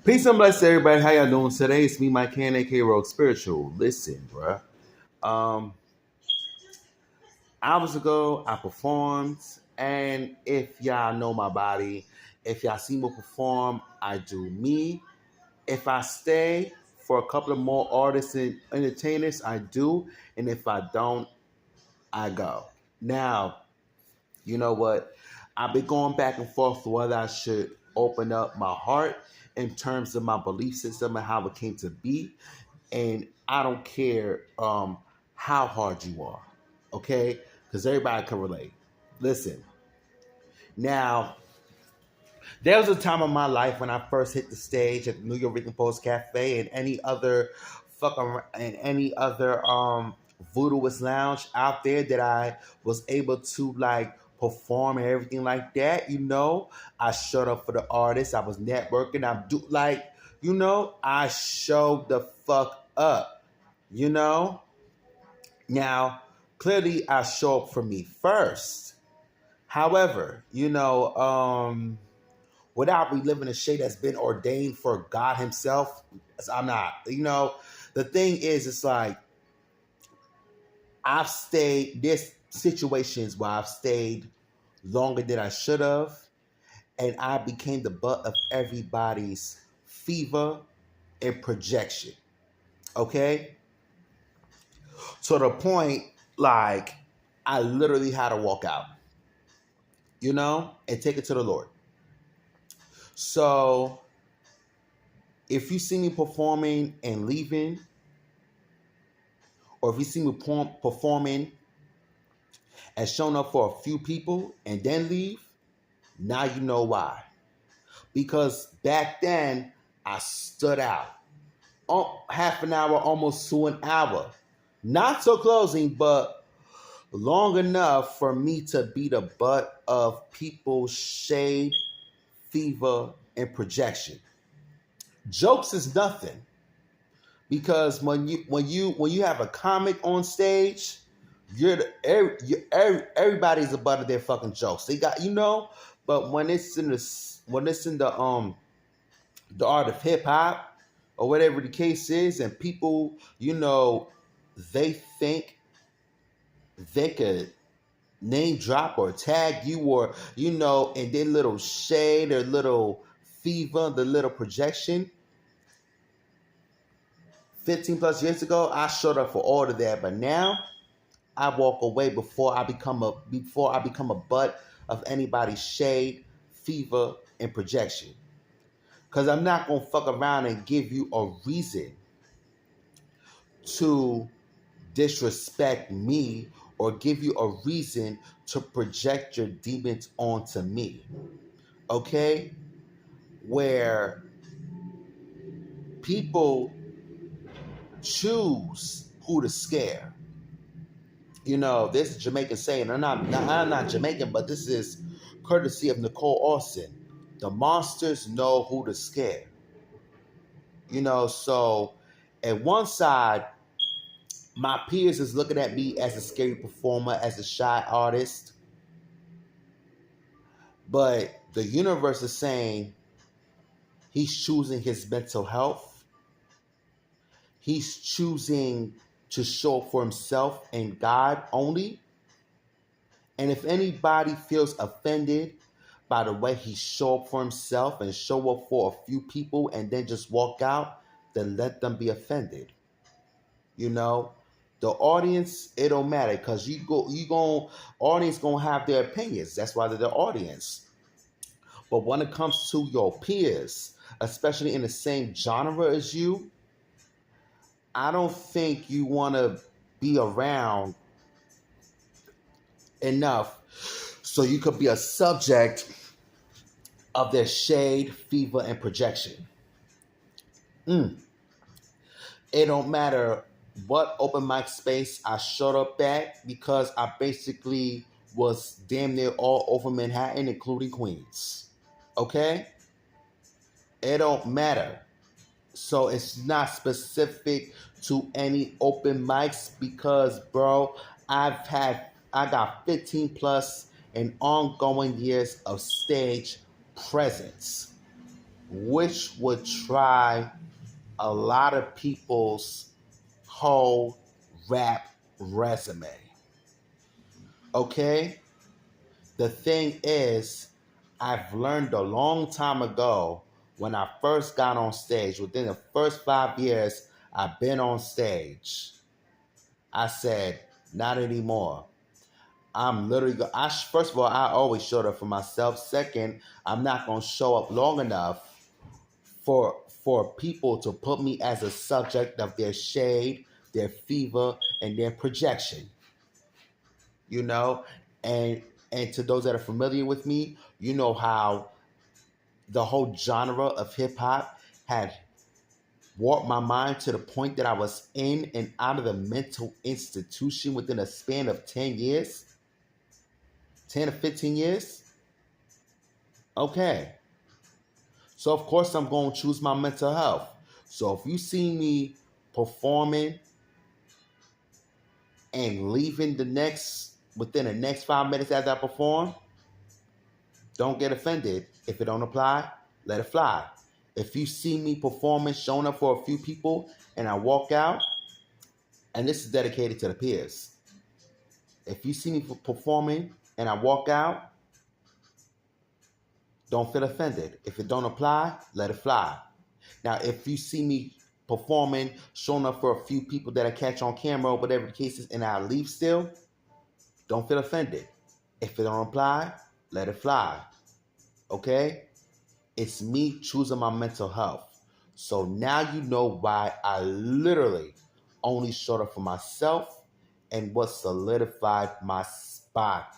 Peace and bless everybody. How y'all doing today? It's me, Mike Can, aka Rogue Spiritual. Listen, bruh. Um, Hours ago, I performed, and if y'all know my body, if y'all see me perform, I do me. If I stay for a couple of more artists and entertainers, I do, and if I don't, I go. Now, you know what? I've been going back and forth whether I should open up my heart in terms of my belief system and how it came to be. And I don't care how hard you are, okay? Because everybody can relate. Listen, now there was a time in my life when I first hit the stage at the New York Rican Post Cafe and any other voodooist lounge out there that I was able to like perform and everything like that. I showed up for the artists. I was networking. I showed the fuck up. You know, now clearly I show up for me first. However, without reliving a shade that's been ordained for God Himself, I'm not. The thing is, it's like I've stayed. There's situations where I've stayed longer than I should have, and I became the butt of everybody's fever and projection. Okay, to the point like I literally had to walk out, and take it to the Lord. So if you see me performing and leaving, or if you see me performing and showing up for a few people and then leave, now you know why. Because back then, I stood out. Half an hour, almost to an hour. Not so closing, but long enough for me to be the butt of people's shade, fever, and projection. Jokes is nothing. Because when you have a comic on stage, everybody's a butt of their fucking jokes. They got but when it's in the art of hip hop or whatever the case is, and people they think they could name drop or tag you or in their little shade or little fever, the little projection. 15 plus years ago, I showed up for all of that, but now I walk away before I become a butt of anybody's shade, fever, and projection. Cause I'm not gonna fuck around and give you a reason to disrespect me or give you a reason to project your demons onto me. Okay? Where people choose who to scare. This is Jamaican saying. I'm not Jamaican, but this is courtesy of Nicole Austin. The monsters know who to scare. So at one side, my peers is looking at me as a scary performer, as a shy artist. But the universe is saying he's choosing his mental health. He's choosing to show up for himself and God only. And if anybody feels offended by the way he show up for himself and show up for a few people and then just walk out, then let them be offended. The audience, it don't matter because audience gonna have their opinions. That's why they're the audience. But when it comes to your peers, especially in the same genre as you, I don't think you want to be around enough so you could be a subject of their shade, fever, and projection. It don't matter what open mic space I showed up at because I basically was damn near all over Manhattan, including Queens. Okay? It don't matter. So it's not specific to any open mics because, bro, I got 15 plus and ongoing years of stage presence. which would try a lot of people's whole rap resume. Okay? The thing is, I've learned a long time ago when I first got on stage, within the first 5 years I've been on stage, I said, not anymore. I'm literally, first of all, I always showed up for myself. Second, I'm not going to show up long enough for people to put me as a subject of their shade, their fever, and their projection. You know, and and to those that are familiar with me, you know how the whole genre of hip hop had warped my mind to the point that I was in and out of the mental institution within a span of 10 years, 10 to 15 years. Okay. So, of course, I'm going to choose my mental health. So, if you see me performing and leaving within the next 5 minutes after I perform, don't get offended. If it don't apply, let it fly. If you see me performing, showing up for a few people, and I walk out, and this is dedicated to the peers. If you see me performing and I walk out, don't feel offended. If it don't apply, let it fly. Now, if you see me performing, showing up for a few people that I catch on camera, or whatever the case is, and I leave still, don't feel offended. If it don't apply, let it fly. Okay? It's me choosing my mental health. So now you know why I literally only showed up for myself and what solidified my spot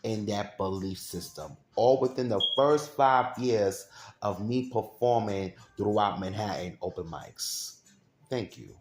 in that belief system. All within the first 5 years of me performing throughout Manhattan open mics. Thank you.